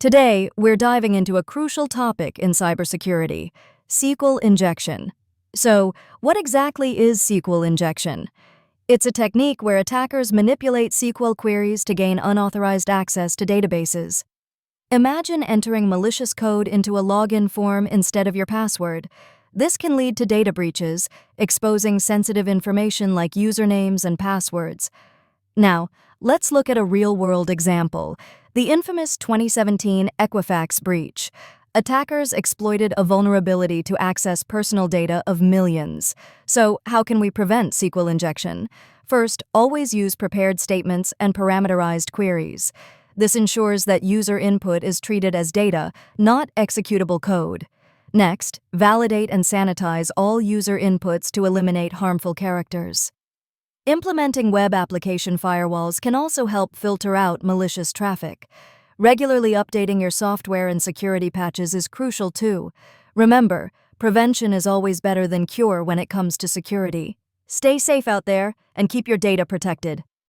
Today, we're diving into a crucial topic in cybersecurity: SQL injection. So, what exactly is SQL injection? It's a technique where attackers manipulate SQL queries to gain unauthorized access to databases. Imagine entering malicious code into a login form instead of your password. This can lead to data breaches, exposing sensitive information like usernames and passwords. Now, let's look at a real-world example: the infamous 2017 Equifax breach. Attackers exploited a vulnerability to access personal data of millions. So, how can we prevent SQL injection? First, always use prepared statements and parameterized queries. This ensures that user input is treated as data, not executable code. Next, validate and sanitize all user inputs to eliminate harmful characters. Implementing web application firewalls can also help filter out malicious traffic. Regularly updating your software and security patches is crucial too. Remember, prevention is always better than cure when it comes to security. Stay safe out there and keep your data protected.